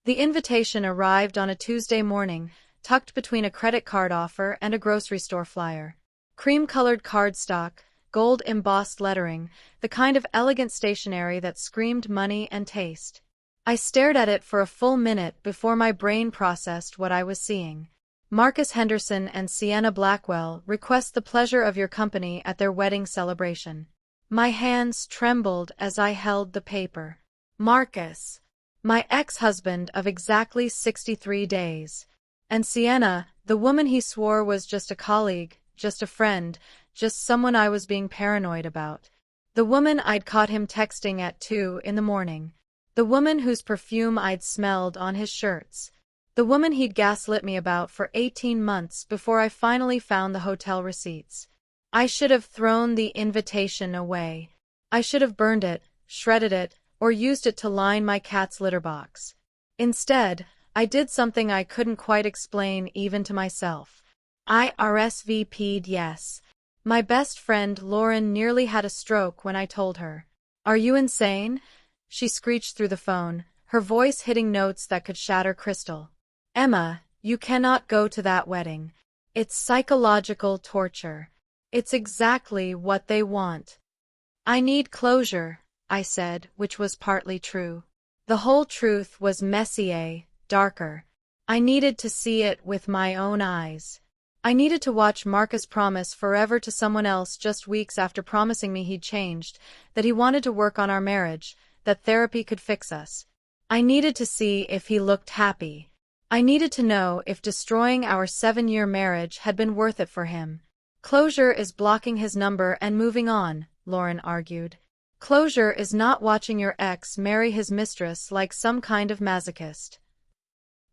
The invitation arrived on a Tuesday morning, tucked between a credit card offer and a grocery store flyer. Cream-colored cardstock, gold-embossed lettering, the kind of elegant stationery that screamed money and taste. I stared at it for a full minute before my brain processed what I was seeing. Marcus Henderson and Sienna Blackwell request the pleasure of your company at their wedding celebration. My hands trembled as I held the paper. Marcus, my ex-husband of exactly 63 days. And Sienna, the woman he swore was just a colleague, just a friend, just someone I was being paranoid about. The woman I'd caught him texting at 2 in the morning. The woman whose perfume I'd smelled on his shirts. The woman he'd gaslit me about for 18 months before I finally found the hotel receipts. I should have thrown the invitation away. I should have burned it, shredded it, or used it to line my cat's litter box. Instead, I did something I couldn't quite explain even to myself. I RSVP'd yes. My best friend Lauren nearly had a stroke when I told her. Are you insane? She screeched through the phone, her voice hitting notes that could shatter crystal. Emma, you cannot go to that wedding. It's psychological torture. It's exactly what they want. I need closure, I said, which was partly true. The whole truth was messier, darker. I needed to see it with my own eyes. I needed to watch Marcus promise forever to someone else just weeks after promising me he'd changed, that he wanted to work on our marriage, that therapy could fix us. I needed to see if he looked happy. I needed to know if destroying our 7-year marriage had been worth it for him. Closure is blocking his number and moving on, Lauren argued. Closure is not watching your ex marry his mistress like some kind of masochist.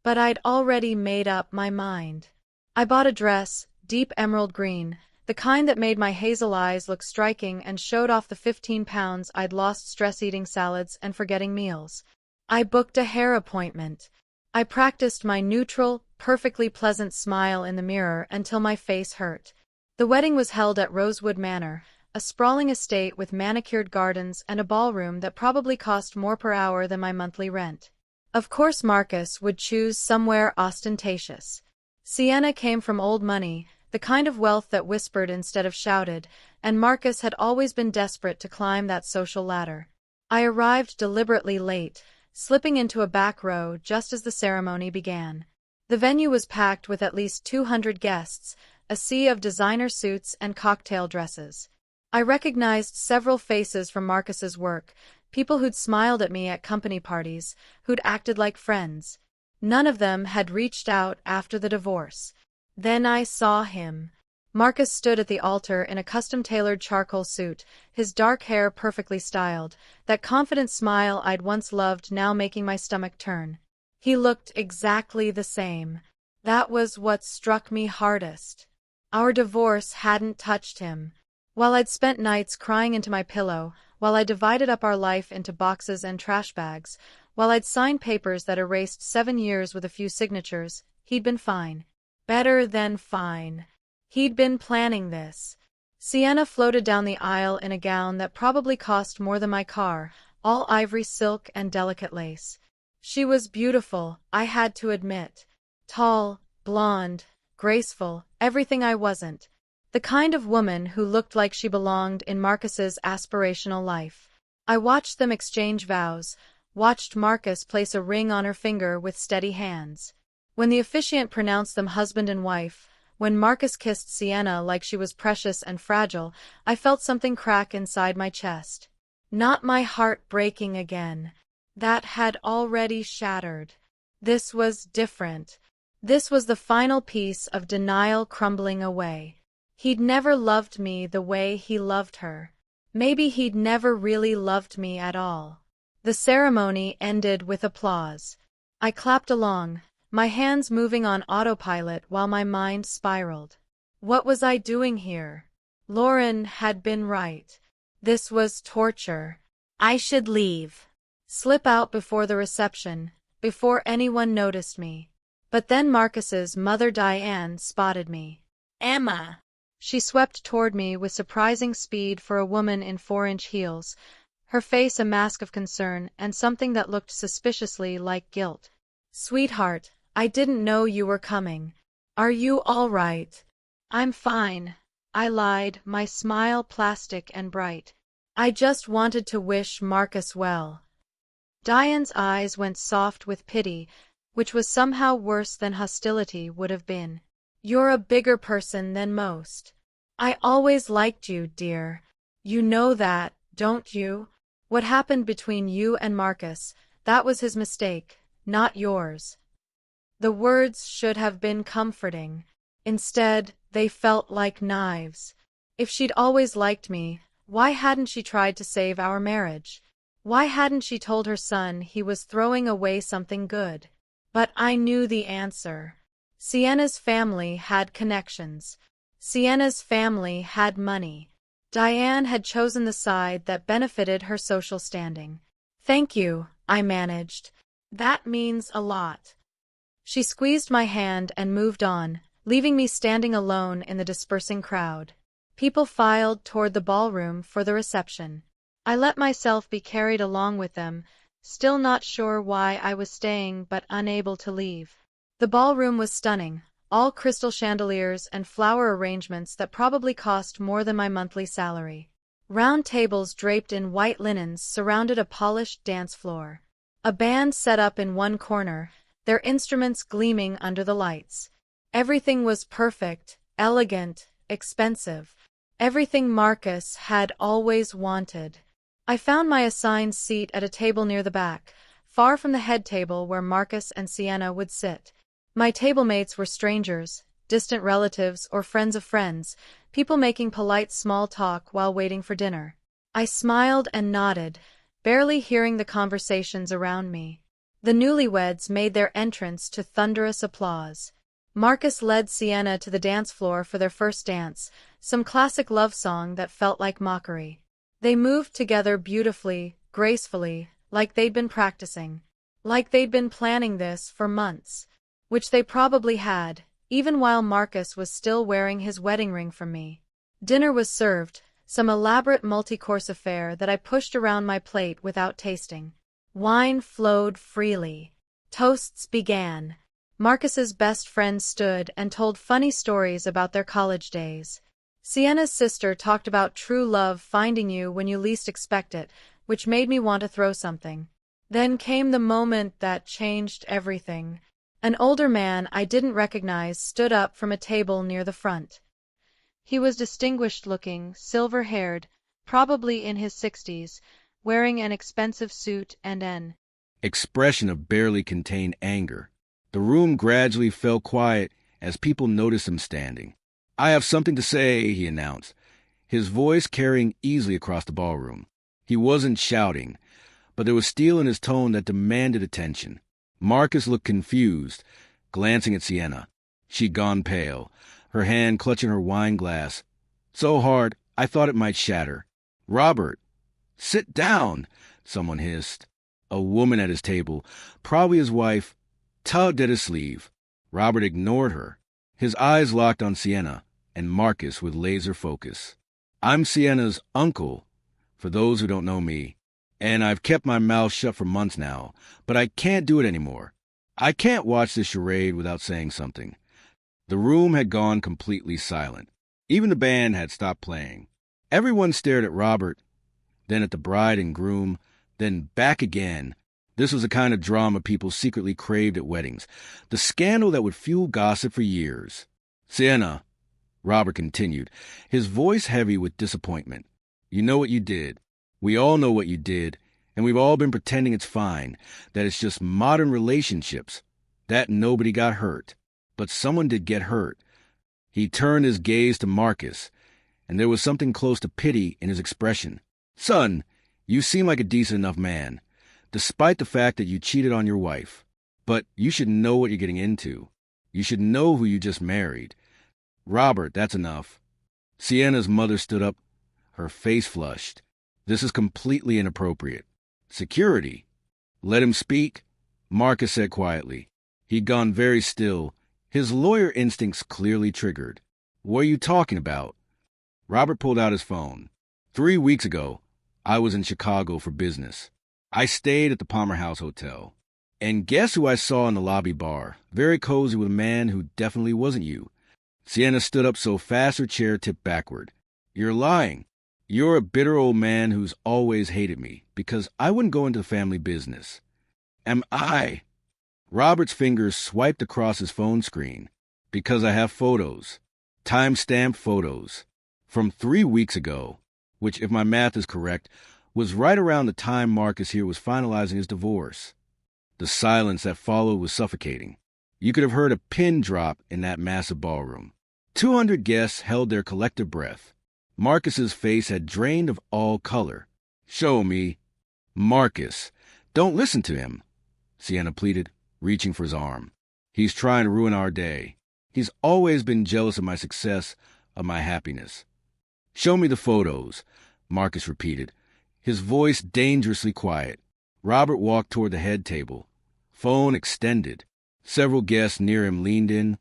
But I'd already made up my mind. I bought a dress, deep emerald green, the kind that made my hazel eyes look striking and showed off the 15 pounds I'd lost stress eating salads and forgetting meals. I booked a hair appointment. I practiced my neutral, perfectly pleasant smile in the mirror until my face hurt. The wedding was held at Rosewood Manor, a sprawling estate with manicured gardens and a ballroom that probably cost more per hour than my monthly rent. Of course Marcus would choose somewhere ostentatious. Sienna came from old money, the kind of wealth that whispered instead of shouted, and Marcus had always been desperate to climb that social ladder. I arrived deliberately late, slipping into a back row just as the ceremony began. The venue was packed with at least 200 guests, a sea of designer suits and cocktail dresses. I recognized several faces from Marcus's work, people who'd smiled at me at company parties, who'd acted like friends. None of them had reached out after the divorce. Then I saw him. Marcus stood at the altar in a custom-tailored charcoal suit, his dark hair perfectly styled, that confident smile I'd once loved now making my stomach turn. He looked exactly the same. That was what struck me hardest. Our divorce hadn't touched him. While I'd spent nights crying into my pillow, while I divided up our life into boxes and trash bags, while I'd signed papers that erased 7 years with a few signatures, he'd been fine. Better than fine. He'd been planning this. Sienna floated down the aisle in a gown that probably cost more than my car, all ivory silk and delicate lace. She was beautiful, I had to admit. Tall, blonde, graceful, everything I wasn't. The kind of woman who looked like she belonged in Marcus's aspirational life. I watched them exchange vows, watched Marcus place a ring on her finger with steady hands. When the officiant pronounced them husband and wife, when Marcus kissed Sienna like she was precious and fragile, I felt something crack inside my chest. Not my heart breaking again. That had already shattered. This was different. This was the final piece of denial crumbling away. He'd never loved me the way he loved her. Maybe he'd never really loved me at all. The ceremony ended with applause. I clapped along, my hands moving on autopilot while my mind spiraled. What was I doing here? Lauren had been right. This was torture. I should leave. Slip out before the reception, before anyone noticed me. But then Marcus's mother Diane spotted me. Emma! She swept toward me with surprising speed for a woman in 4-inch heels, her face a mask of concern and something that looked suspiciously like guilt. Sweetheart, I didn't know you were coming. Are you all right? I'm fine, I lied, my smile plastic and bright. I just wanted to wish Marcus well. Diane's eyes went soft with pity, which was somehow worse than hostility would have been. You're a bigger person than most. I always liked you, dear. You know that, don't you? What happened between you and Marcus, that was his mistake, not yours. The words should have been comforting. Instead, they felt like knives. If she'd always liked me, why hadn't she tried to save our marriage? Why hadn't she told her son he was throwing away something good? But I knew the answer. Sienna's family had connections. Sienna's family had money. Diane had chosen the side that benefited her social standing. Thank you, I managed. That means a lot. She squeezed my hand and moved on, leaving me standing alone in the dispersing crowd. People filed toward the ballroom for the reception. I let myself be carried along with them, still not sure why I was staying but unable to leave. The ballroom was stunning, all crystal chandeliers and flower arrangements that probably cost more than my monthly salary. Round tables draped in white linens surrounded a polished dance floor. A band set up in one corner, their instruments gleaming under the lights. Everything was perfect, elegant, expensive. Everything Marcus had always wanted. I found my assigned seat at a table near the back, far from the head table where Marcus and Sienna would sit. My table-mates were strangers, distant relatives or friends of friends, people making polite small talk while waiting for dinner. I smiled and nodded, barely hearing the conversations around me. The newlyweds made their entrance to thunderous applause. Marcus led Sienna to the dance floor for their first dance, some classic love song that felt like mockery. They moved together beautifully, gracefully, like they'd been practicing. Like they'd been planning this for months. Which they probably had, even while Marcus was still wearing his wedding ring from me. Dinner was served, some elaborate multi-course affair that I pushed around my plate without tasting. Wine flowed freely. Toasts began. Marcus's best friend stood and told funny stories about their college days. Sienna's sister talked about true love finding you when you least expect it, which made me want to throw something. Then came the moment that changed everything. An older man I didn't recognize stood up from a table near the front. He was distinguished-looking, silver-haired, probably in his 60s, wearing an expensive suit and an expression of barely contained anger. The room gradually fell quiet as people noticed him standing. "I have something to say," he announced, his voice carrying easily across the ballroom. He wasn't shouting, but there was steel in his tone that demanded attention. Marcus looked confused, glancing at Sienna. She'd gone pale, her hand clutching her wine glass, so hard I thought it might shatter. "Robert, sit down," someone hissed. A woman at his table, probably his wife, tugged at his sleeve. Robert ignored her, his eyes locked on Sienna and Marcus with laser focus. "I'm Sienna's uncle, for those who don't know me, and I've kept my mouth shut for months now, but I can't do it anymore. I can't watch this charade without saying something." The room had gone completely silent. Even the band had stopped playing. Everyone stared at Robert, then at the bride and groom, then back again. This was the kind of drama people secretly craved at weddings, the scandal that would fuel gossip for years. "Sienna," Robert continued, his voice heavy with disappointment, "you know what you did. We all know what you did, and we've all been pretending it's fine, that it's just modern relationships, that nobody got hurt. But someone did get hurt." He turned his gaze to Marcus, and there was something close to pity in his expression. "Son, you seem like a decent enough man, despite the fact that you cheated on your wife. But you should know what you're getting into. You should know who you just married." "Robert, that's enough." Sienna's mother stood up, her face flushed. "This is completely inappropriate." "Security." "Let him speak," Marcus said quietly. He'd gone very still, his lawyer instincts clearly triggered. "What are you talking about?" Robert pulled out his phone. 3 weeks ago, I was in Chicago for business. I stayed at the Palmer House Hotel. And guess who I saw in the lobby bar? Very cozy with a man who definitely wasn't you. Sienna stood up so fast her chair tipped backward. You're lying. You're a bitter old man who's always hated me, because I wouldn't go into the family business. Am I? Robert's fingers swiped across his phone screen. Because I have photos. Time-stamped photos. From 3 weeks ago, which, if my math is correct, was right around the time Marcus here was finalizing his divorce. The silence that followed was suffocating. You could have heard a pin drop in that massive ballroom. 200 guests held their collective breath. Marcus's face had drained of all color. Show me. Marcus, don't listen to him, Sienna pleaded, reaching for his arm. He's trying to ruin our day. He's always been jealous of my success, of my happiness. Show me the photos, Marcus repeated, his voice dangerously quiet. Robert walked toward the head table. Phone extended. Several guests near him leaned in,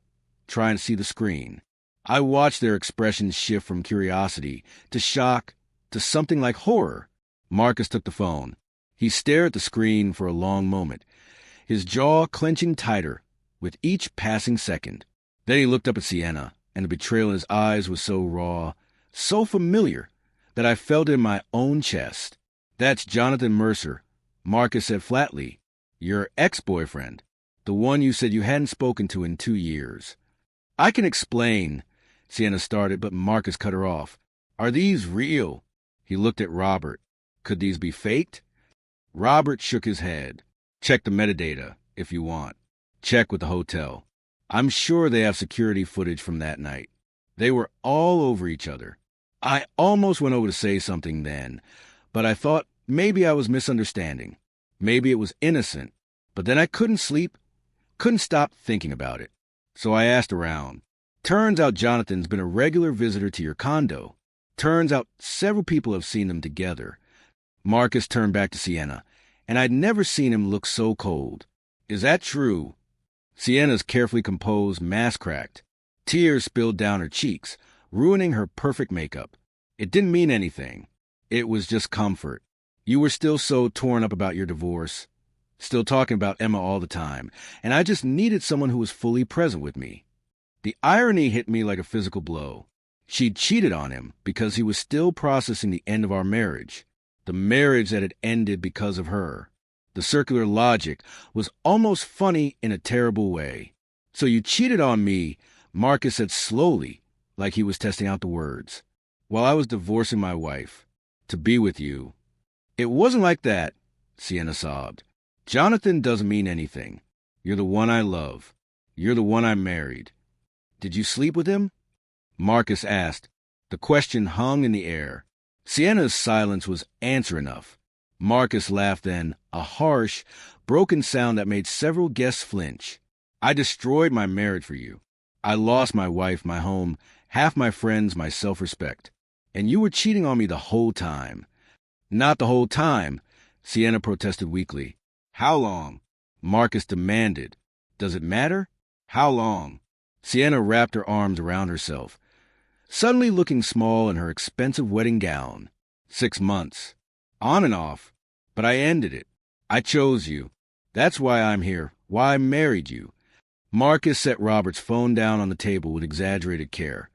trying to see the screen. I watched their expressions shift from curiosity to shock to something like horror. Marcus took the phone. He stared at the screen for a long moment, his jaw clenching tighter with each passing second. Then he looked up at Sienna, and the betrayal in his eyes was so raw, so familiar, that I felt it in my own chest. That's Jonathan Mercer, Marcus said flatly. Your ex-boyfriend, the one you said you hadn't spoken to in 2 years. I can explain, Sienna started, but Marcus cut her off. Are these real? He looked at Robert. Could these be faked? Robert shook his head. Check the metadata, if you want. Check with the hotel. I'm sure they have security footage from that night. They were all over each other. I almost went over to say something then, but I thought maybe I was misunderstanding. Maybe it was innocent, but then I couldn't sleep, couldn't stop thinking about it. So I asked around. Turns out Jonathan's been a regular visitor to your condo. Turns out several people have seen them together. Marcus turned back to Sienna, and I'd never seen him look so cold. Is that true? Sienna's carefully composed mask cracked. Tears spilled down her cheeks, ruining her perfect makeup. It didn't mean anything. It was just comfort. You were still so torn up about your divorce, still talking about Emma all the time, and I just needed someone who was fully present with me. The irony hit me like a physical blow. She'd cheated on him because he was still processing the end of our marriage, the marriage that had ended because of her. The circular logic was almost funny in a terrible way. So you cheated on me, Marcus said slowly, like he was testing out the words, while I was divorcing my wife, to be with you. It wasn't like that, Sienna sobbed. Jonathan doesn't mean anything. You're the one I love. You're the one I married. Did you sleep with him? Marcus asked. The question hung in the air. Sienna's silence was answer enough. Marcus laughed then, a harsh, broken sound that made several guests flinch. I destroyed my marriage for you. I lost my wife, my home, half my friends, my self-respect. And you were cheating on me the whole time. Not the whole time, Sienna protested weakly. How long? Marcus demanded. Does it matter? How long? Sienna wrapped her arms around herself, suddenly looking small in her expensive wedding gown. 6 months. On and off. But I ended it. I chose you. That's why I'm here, why I married you. Marcus set Robert's phone down on the table with exaggerated care,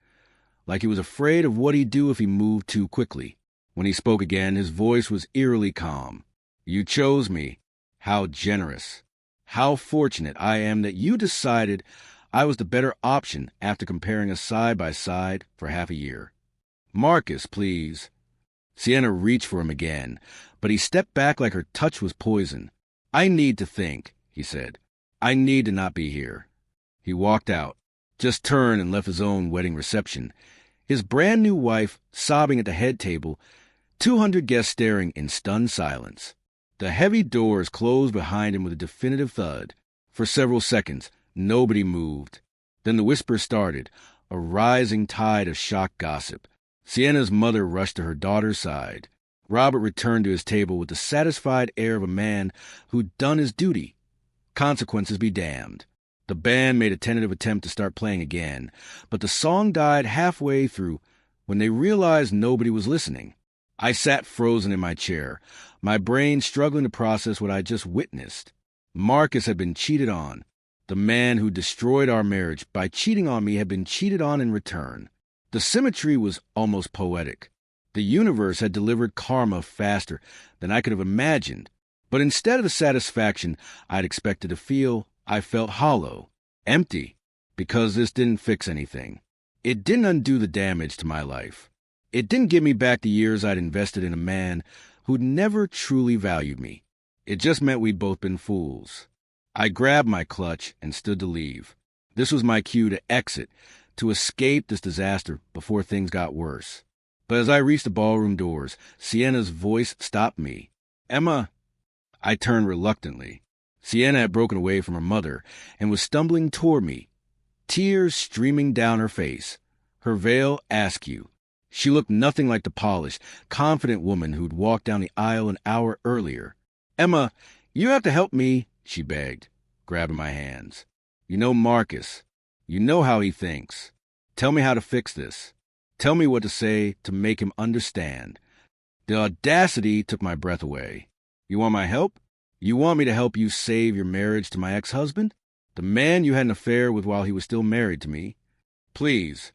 like he was afraid of what he'd do if he moved too quickly. When he spoke again, his voice was eerily calm. You chose me. How generous. How fortunate I am that you decided I was the better option after comparing us side by side for half a year. Marcus, please. Sienna reached for him again, but he stepped back like her touch was poison. I need to think, he said. I need to not be here. He walked out, just turned and left his own wedding reception, his brand new wife sobbing at the head table, 200 guests staring in stunned silence. The heavy doors closed behind him with a definitive thud. For several seconds, nobody moved. Then the whisper started, a rising tide of shocked gossip. Sienna's mother rushed to her daughter's side. Robert returned to his table with the satisfied air of a man who'd done his duty. Consequences be damned. The band made a tentative attempt to start playing again, but the song died halfway through when they realized nobody was listening. I sat frozen in my chair, my brain struggling to process what I just witnessed. Marcus had been cheated on. The man who destroyed our marriage by cheating on me had been cheated on in return. The symmetry was almost poetic. The universe had delivered karma faster than I could have imagined. But instead of the satisfaction I'd expected to feel, I felt hollow, empty, because this didn't fix anything. It didn't undo the damage to my life. It didn't give me back the years I'd invested in a man who'd never truly valued me. It just meant we'd both been fools. I grabbed my clutch and stood to leave. This was my cue to exit, to escape this disaster before things got worse. But as I reached the ballroom doors, Sienna's voice stopped me. "Emma." I turned reluctantly. Sienna had broken away from her mother and was stumbling toward me, tears streaming down her face, her veil askew. She looked nothing like the polished, confident woman who'd walked down the aisle an hour earlier. "Emma, you have to help me," she begged, grabbing my hands. "You know Marcus. You know how he thinks. Tell me how to fix this. Tell me what to say to make him understand." The audacity took my breath away. "You want my help? You want me to help you save your marriage to my ex-husband? The man you had an affair with while he was still married to me? Please."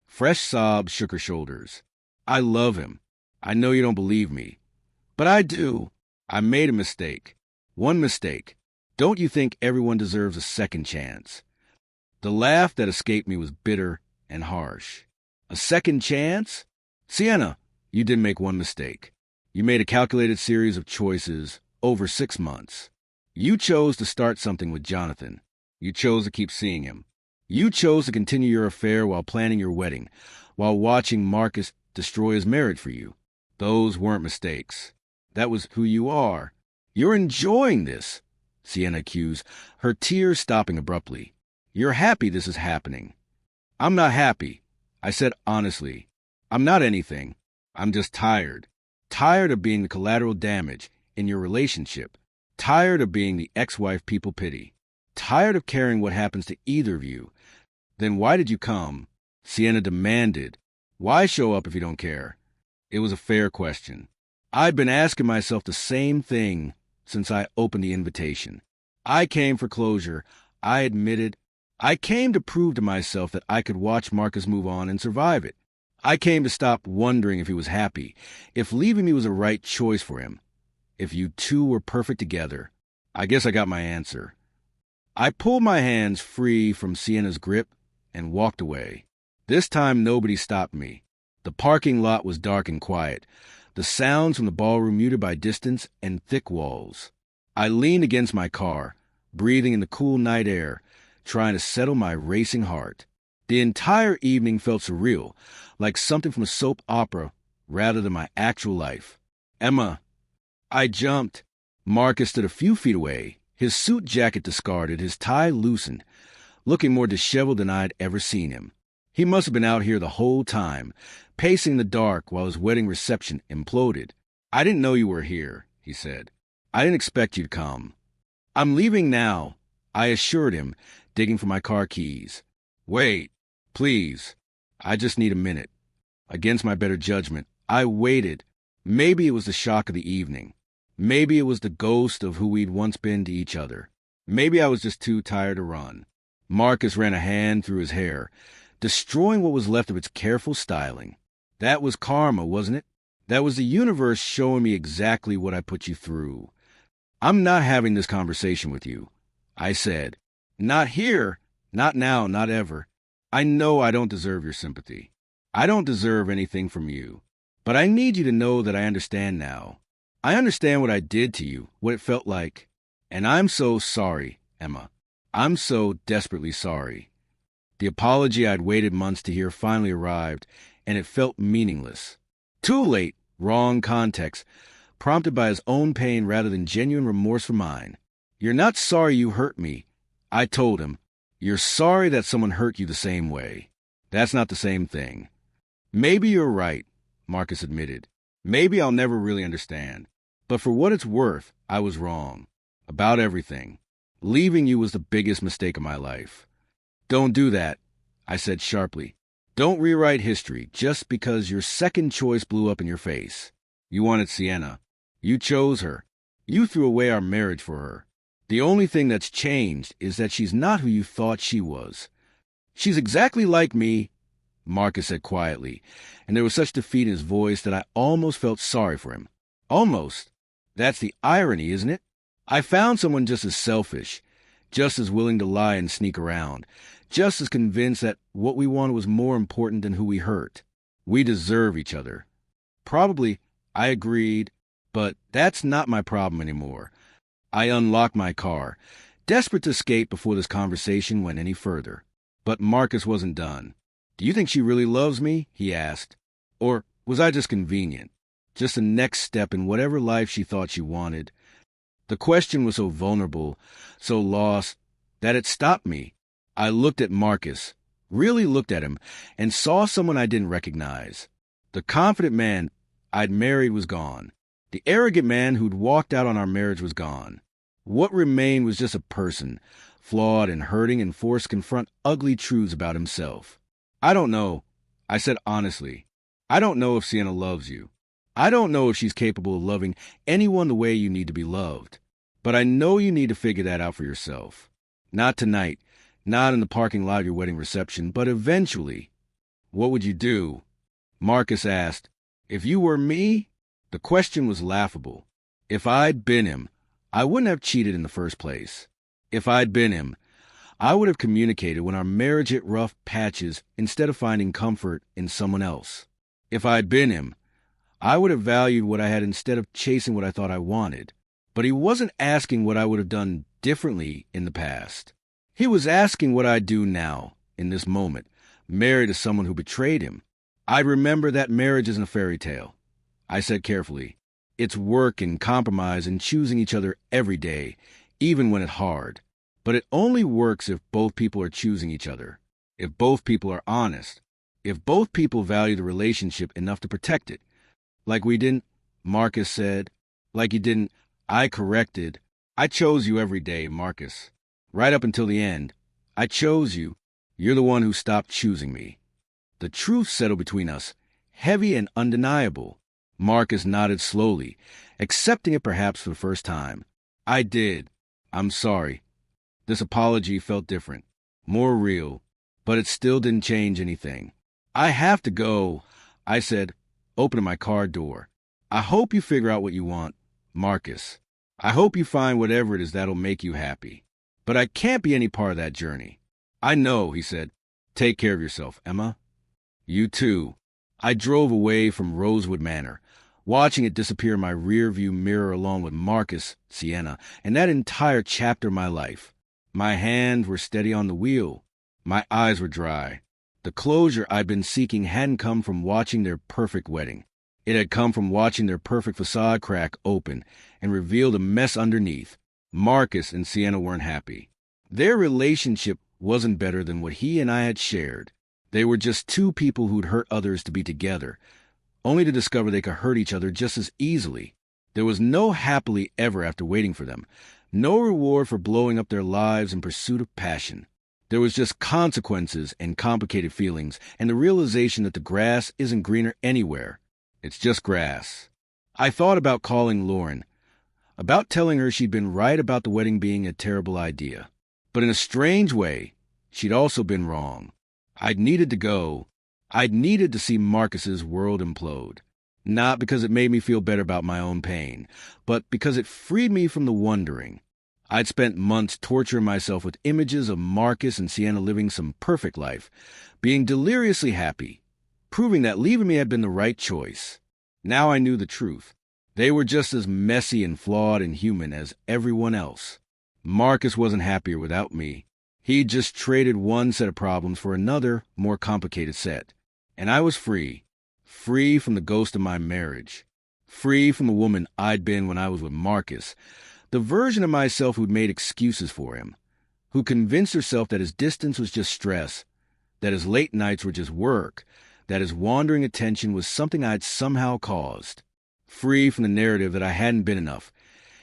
Fresh sobs shook her shoulders. "I love him. I know you don't believe me. But I do. I made a mistake. One mistake. Don't you think everyone deserves a second chance?" The laugh that escaped me was bitter and harsh. "A second chance? Sienna, you didn't make one mistake. You made a calculated series of choices over 6 months. You chose to start something with Jonathan. You chose to keep seeing him. You chose to continue your affair while planning your wedding, while watching Marcus destroy his marriage for you. Those weren't mistakes. That was who you are. You're enjoying this," Sienna accused, her tears stopping abruptly. "You're happy this is happening." "I'm not happy," I said honestly. "I'm not anything. I'm just tired. Tired of being the collateral damage in your relationship. Tired of being the ex-wife people pity. Tired of caring what happens to either of you." "Then why did you come?" Sienna demanded. "Why show up if you don't care?" It was a fair question. I'd been asking myself the same thing since I opened the invitation. I came for closure. I admitted. I came to prove to myself that I could watch Marcus move on and survive it. I came to stop wondering if he was happy, if leaving me was the right choice for him, if you two were perfect together. I guess I got my answer. I pulled my hands free from Sienna's grip and walked away. This time nobody stopped me. The parking lot was dark and quiet, the sounds from the ballroom muted by distance and thick walls. I leaned against my car, breathing in the cool night air, trying to settle my racing heart. The entire evening felt surreal, like something from a soap opera rather than my actual life. "Emma." I jumped. Marcus stood a few feet away, his suit jacket discarded, his tie loosened, looking more disheveled than I'd ever seen him. He must have been out here the whole time, pacing the dark while his wedding reception imploded. "I didn't know you were here," he said. "I didn't expect you to come." "I'm leaving now," I assured him, digging for my car keys. "Wait, please. I just need a minute." Against my better judgment, I waited. Maybe it was the shock of the evening. Maybe it was the ghost of who we'd once been to each other. Maybe I was just too tired to run. Marcus ran a hand through his hair, destroying what was left of its careful styling. That was karma, wasn't it? That was the universe showing me exactly what I put you through. "I'm not having this conversation with you," I said. "Not here. Not now. Not ever. I know I don't deserve your sympathy. I don't deserve anything from you. But I need you to know that I understand now. I understand what I did to you, what it felt like. And I'm so sorry, Emma. I'm so desperately sorry." The apology I'd waited months to hear finally arrived, and it felt meaningless. Too late, wrong context, prompted by his own pain rather than genuine remorse for mine. "You're not sorry you hurt me," I told him. "You're sorry that someone hurt you the same way. That's not the same thing." "Maybe you're right," Marcus admitted. "Maybe I'll never really understand. But for what it's worth, I was wrong. About everything. Leaving you was the biggest mistake of my life." "Don't do that," I said sharply. "Don't rewrite history just because your second choice blew up in your face. You wanted Sienna. You chose her. You threw away our marriage for her. The only thing that's changed is that she's not who you thought she was. She's exactly like me, Marcus said quietly, and there was such defeat in his voice that I almost felt sorry for him. Almost. That's the irony, isn't it? I found someone just as selfish, just as willing to lie and sneak around, just as convinced that what we wanted was more important than who we hurt. We deserve each other. Probably, I agreed, but that's not my problem anymore. I unlocked my car, desperate to escape before this conversation went any further. But Marcus wasn't done. "Do you think she really loves me?" he asked. "Or was I just convenient? Just the next step in whatever life she thought she wanted?" The question was so vulnerable, so lost, that it stopped me. I looked at Marcus, really looked at him, and saw someone I didn't recognize. The confident man I'd married was gone. The arrogant man who'd walked out on our marriage was gone. What remained was just a person, flawed and hurting and forced to confront ugly truths about himself. "I don't know," I said honestly. "I don't know if Sienna loves you. I don't know if she's capable of loving anyone the way you need to be loved. But I know you need to figure that out for yourself. Not tonight, not in the parking lot of your wedding reception, but eventually." "What would you do?" Marcus asked. "If you were me?" The question was laughable. If I'd been him, I wouldn't have cheated in the first place. If I'd been him, I would have communicated when our marriage hit rough patches instead of finding comfort in someone else. If I'd been him, I would have valued what I had instead of chasing what I thought I wanted. But he wasn't asking what I would have done differently in the past. He was asking what I'd do now, in this moment, married to someone who betrayed him. "I'd remember that marriage isn't a fairy tale," I said carefully. "It's work and compromise and choosing each other every day, even when it's hard. But it only works if both people are choosing each other, if both people are honest, if both people value the relationship enough to protect it. Like we didn't," Marcus said. "Like you didn't," I corrected. "I chose you every day, Marcus. Right up until the end. I chose you. You're the one who stopped choosing me." The truth settled between us, heavy and undeniable. Marcus nodded slowly, accepting it perhaps for the first time. "I did. I'm sorry." This apology felt different, more real, but it still didn't change anything. "I have to go," I said, opening my car door. "I hope you figure out what you want, Marcus. I hope you find whatever it is that'll make you happy. But I can't be any part of that journey." "I know," he said. "Take care of yourself, Emma." "You too." I drove away from Rosewood Manor, watching it disappear in my rear-view mirror along with Marcus, Sienna, and that entire chapter of my life. My hands were steady on the wheel. My eyes were dry. The closure I'd been seeking hadn't come from watching their perfect wedding. It had come from watching their perfect facade crack open and reveal the mess underneath. Marcus and Sienna weren't happy. Their relationship wasn't better than what he and I had shared. They were just two people who'd hurt others to be together, only to discover they could hurt each other just as easily. There was no happily ever after waiting for them, no reward for blowing up their lives in pursuit of passion. There was just consequences and complicated feelings, and the realization that the grass isn't greener anywhere. It's just grass. I thought about calling Lauren, about telling her she'd been right about the wedding being a terrible idea. But in a strange way, she'd also been wrong. I'd needed to go. I'd needed to see Marcus's world implode. Not because it made me feel better about my own pain, but because it freed me from the wondering. I'd spent months torturing myself with images of Marcus and Sienna living some perfect life, being deliriously happy, proving that leaving me had been the right choice. Now I knew the truth. They were just as messy and flawed and human as everyone else. Marcus wasn't happier without me. He'd just traded one set of problems for another, more complicated set. And I was free. Free from the ghost of my marriage. Free from the woman I'd been when I was with Marcus. The version of myself who'd made excuses for him. Who convinced herself that his distance was just stress. That his late nights were just work. That his wandering attention was something I'd somehow caused. Free from the narrative that I hadn't been enough.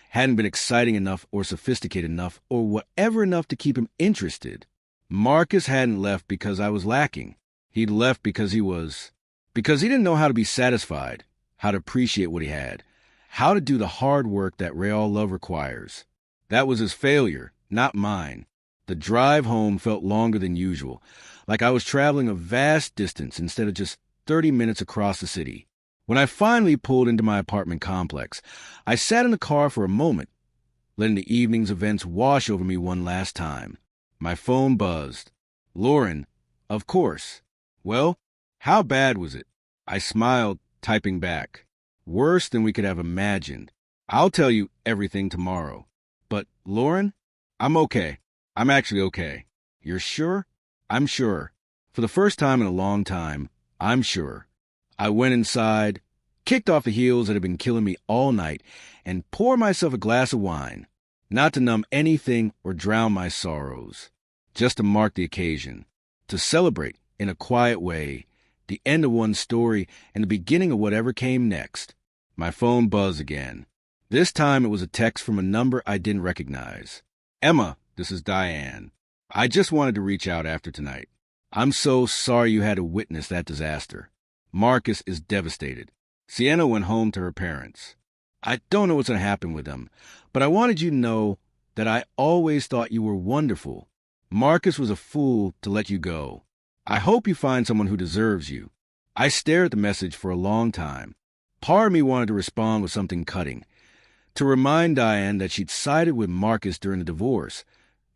Hadn't been exciting enough or sophisticated enough or whatever enough to keep him interested. Marcus hadn't left because I was lacking. He'd left because he didn't know how to be satisfied, how to appreciate what he had, how to do the hard work that real love requires. That was his failure, not mine. The drive home felt longer than usual, like I was traveling a vast distance instead of just 30 minutes across the city. When I finally pulled into my apartment complex, I sat in the car for a moment, letting the evening's events wash over me one last time. My phone buzzed. Lauren, of course. Well, how bad was it? I smiled, typing back. Worse than we could have imagined. I'll tell you everything tomorrow. But, Lauren, I'm okay. I'm actually okay. You're sure? I'm sure. For the first time in a long time, I'm sure. I went inside, kicked off the heels that had been killing me all night, and poured myself a glass of wine, not to numb anything or drown my sorrows, just to mark the occasion, to celebrate, in a quiet way, the end of one story and the beginning of whatever came next. My phone buzzed again. This time it was a text from a number I didn't recognize. Emma, this is Diane. I just wanted to reach out after tonight. I'm so sorry you had to witness that disaster. Marcus is devastated. Sienna went home to her parents. I don't know what's going to happen with them, but I wanted you to know that I always thought you were wonderful. Marcus was a fool to let you go. I hope you find someone who deserves you. I stared at the message for a long time. Part of me wanted to respond with something cutting, to remind Diane that she'd sided with Marcus during the divorce,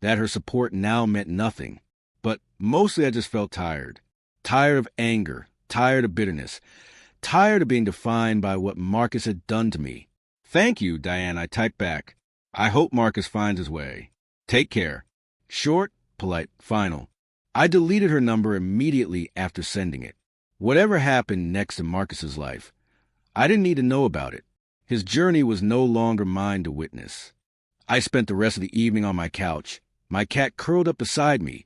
that her support now meant nothing. But mostly I just felt tired. Tired of anger, tired of bitterness, tired of being defined by what Marcus had done to me. Thank you, Diane, I typed back. I hope Marcus finds his way. Take care. Short, polite, final. I deleted her number immediately after sending it. Whatever happened next in Marcus's life, I didn't need to know about it. His journey was no longer mine to witness. I spent the rest of the evening on my couch, my cat curled up beside me,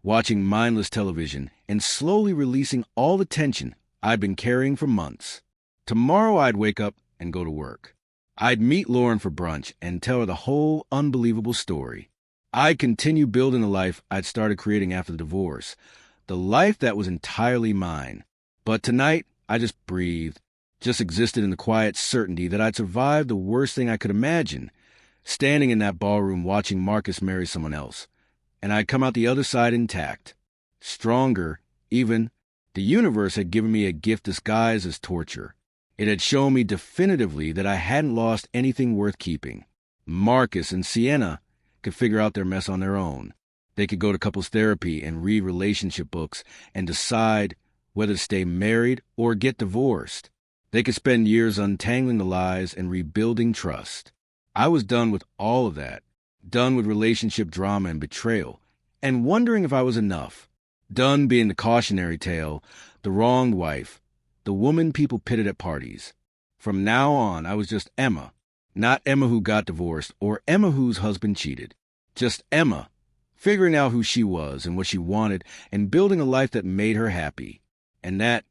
watching mindless television and slowly releasing all the tension I'd been carrying for months. Tomorrow I'd wake up and go to work. I'd meet Lauren for brunch and tell her the whole unbelievable story. I'd continue building the life I'd started creating after the divorce, the life that was entirely mine. But tonight, I just breathed, just existed in the quiet certainty that I'd survived the worst thing I could imagine, standing in that ballroom watching Marcus marry someone else. And I'd come out the other side intact. Stronger, even. The universe had given me a gift disguised as torture. It had shown me definitively that I hadn't lost anything worth keeping. Marcus and Sienna could figure out their mess on their own. They could go to couples therapy and read relationship books and decide whether to stay married or get divorced. They could spend years untangling the lies and rebuilding trust. I was done with all of that, done with relationship drama and betrayal, and wondering if I was enough. Done being the cautionary tale, the wronged wife, the woman people pitted at parties. From now on, I was just Emma. Not Emma who got divorced or Emma whose husband cheated. Just Emma, figuring out who she was and what she wanted and building a life that made her happy. And that,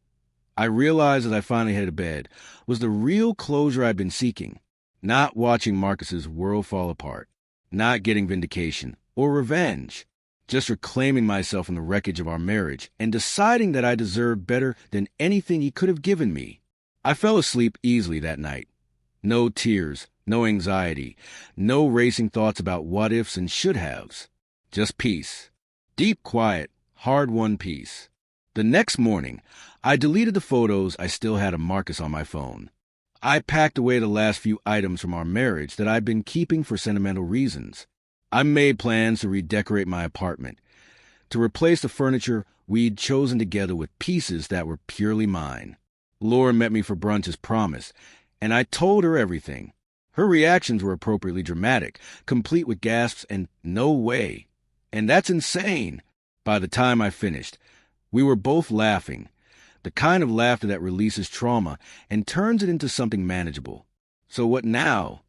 I realized as I finally headed to bed, was the real closure I'd been seeking. Not watching Marcus's world fall apart. Not getting vindication or revenge. Just reclaiming myself from the wreckage of our marriage and deciding that I deserved better than anything he could have given me. I fell asleep easily that night. No tears, no anxiety, no racing thoughts about what-ifs and should-haves. Just peace. Deep, quiet, hard-won peace. The next morning, I deleted the photos I still had of Marcus on my phone. I packed away the last few items from our marriage that I'd been keeping for sentimental reasons. I made plans to redecorate my apartment, to replace the furniture we'd chosen together with pieces that were purely mine. Lauren met me for brunch as promised, and I told her everything. Her reactions were appropriately dramatic, complete with gasps and "no way." And that's insane. By the time I finished, we were both laughing, the kind of laughter that releases trauma and turns it into something manageable. So what now?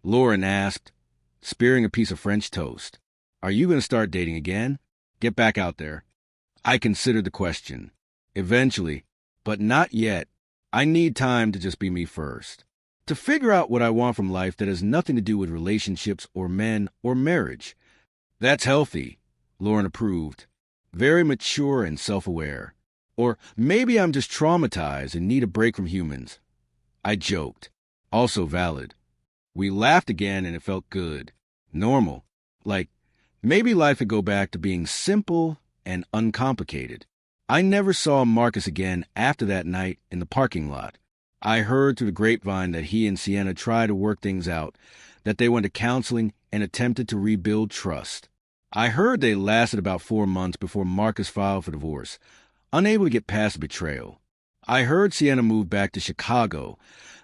Lauren asked, spearing a piece of French toast. Are you going to start dating again? Get back out there. I considered the question. Eventually, but not yet. I need time to just be me first. To figure out what I want from life that has nothing to do with relationships or men or marriage. That's healthy, Lauren approved. Very mature and self-aware. Or maybe I'm just traumatized and need a break from humans. I joked. Also valid. We laughed again and it felt good. Normal. Like, maybe life would go back to being simple and uncomplicated. I never saw Marcus again after that night in the parking lot. I heard through the grapevine that he and Sienna tried to work things out, that they went to counseling and attempted to rebuild trust. I heard they lasted about 4 months before Marcus filed for divorce, unable to get past the betrayal. I heard Sienna moved back to Chicago,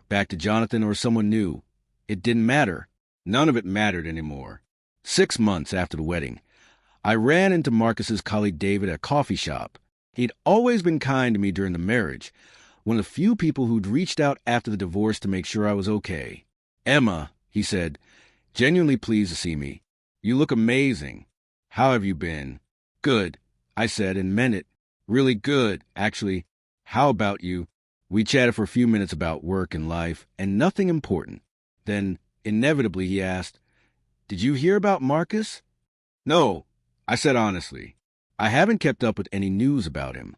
back to Jonathan or someone new. It didn't matter. None of it mattered anymore. 6 months after the wedding, I ran into Marcus's colleague David at a coffee shop. He'd always been kind to me during the marriage, one of the few people who'd reached out after the divorce to make sure I was okay. "Emma," he said, "genuinely pleased to see me. You look amazing. How have you been?" "Good," I said, and meant it. "Really good, actually. How about you?" We chatted for a few minutes about work and life, and nothing important. Then, inevitably, he asked, "Did you hear about Marcus?" "No," I said honestly. "I haven't kept up with any news about him.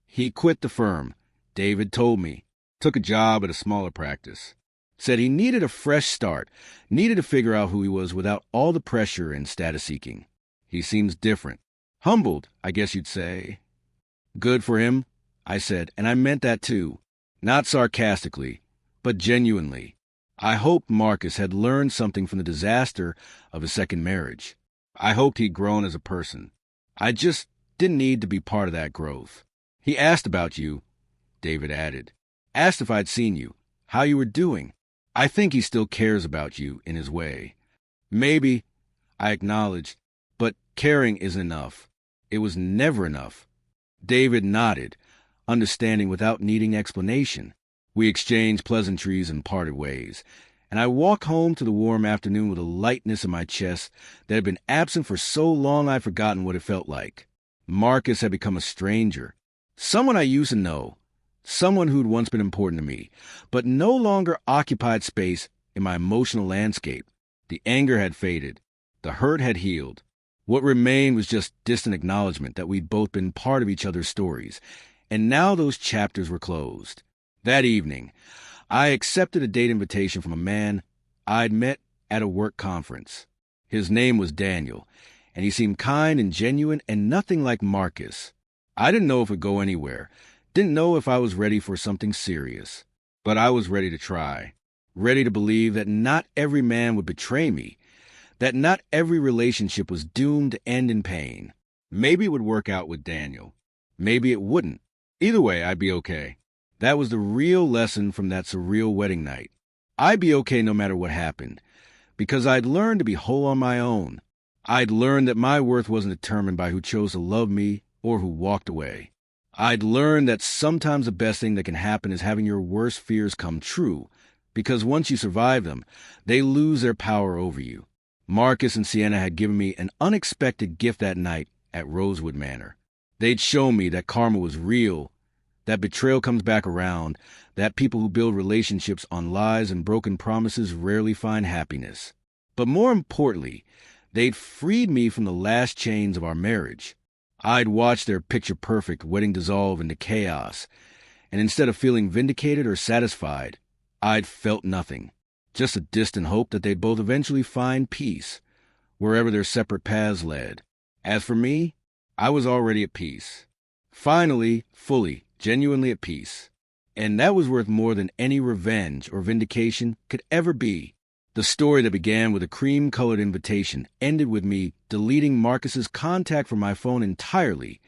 He quit the firm, David told me. Took a job at a smaller practice. Said he needed a fresh start, needed to figure out who he was without all the pressure and status seeking. He seems different. Humbled, I guess you'd say." "Good for him," I said, and I meant that too. Not sarcastically, but genuinely. I hoped Marcus had learned something from the disaster of his second marriage. I hoped he'd grown as a person. I just didn't need to be part of that growth. "He asked about you," David added. "Asked if I'd seen you, how you were doing. I think he still cares about you in his way." "Maybe," I acknowledged, "but caring isn't enough. It was never enough." David nodded, understanding without needing explanation. We exchanged pleasantries and parted ways, and I walked home to the warm afternoon with a lightness in my chest that had been absent for so long I'd forgotten what it felt like. Marcus had become a stranger, someone I used to know, someone who'd once been important to me, but no longer occupied space in my emotional landscape. The anger had faded. The hurt had healed. What remained was just distant acknowledgement that we'd both been part of each other's stories, and now those chapters were closed. That evening, I accepted a date invitation from a man I'd met at a work conference. His name was Daniel, and he seemed kind and genuine and nothing like Marcus. I didn't know if it would go anywhere, didn't know if I was ready for something serious, but I was ready to try, ready to believe that not every man would betray me, that not every relationship was doomed to end in pain. Maybe it would work out with Daniel. Maybe it wouldn't. Either way, I'd be okay. That was the real lesson from that surreal wedding night. I'd be okay no matter what happened, because I'd learned to be whole on my own. I'd learned that my worth wasn't determined by who chose to love me or who walked away. I'd learned that sometimes the best thing that can happen is having your worst fears come true, because once you survive them, they lose their power over you. Marcus and Sienna had given me an unexpected gift that night at Rosewood Manor. They'd shown me that karma was real, that betrayal comes back around, that people who build relationships on lies and broken promises rarely find happiness. But more importantly, they'd freed me from the last chains of our marriage. I'd watched their picture-perfect wedding dissolve into chaos, and instead of feeling vindicated or satisfied, I'd felt nothing, just a distant hope that they'd both eventually find peace, wherever their separate paths led. As for me, I was already at peace. Finally, fully, genuinely at peace. And that was worth more than any revenge or vindication could ever be. The story that began with a cream-colored invitation ended with me deleting Marcus's contact from my phone entirely,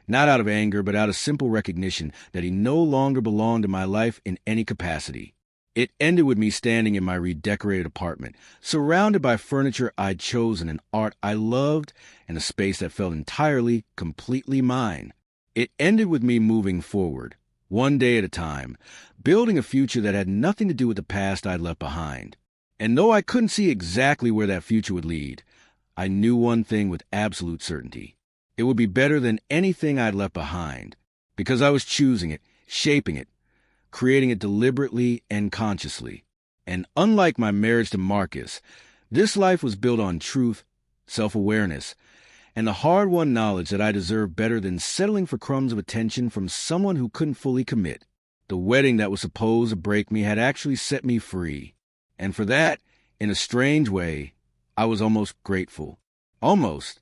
not out of anger, but out of simple recognition that he no longer belonged in my life in any capacity. It ended with me standing in my redecorated apartment, surrounded by furniture I'd chosen and art I loved, and a space that felt entirely, completely mine. It ended with me moving forward, one day at a time, building a future that had nothing to do with the past I'd left behind. And though I couldn't see exactly where that future would lead, I knew one thing with absolute certainty. It would be better than anything I'd left behind, because I was choosing it, shaping it, creating it deliberately and consciously. And unlike my marriage to Marcus, this life was built on truth, self-awareness, and the hard-won knowledge that I deserved better than settling for crumbs of attention from someone who couldn't fully commit. The wedding that was supposed to break me had actually set me free. And for that, in a strange way, I was almost grateful. Almost.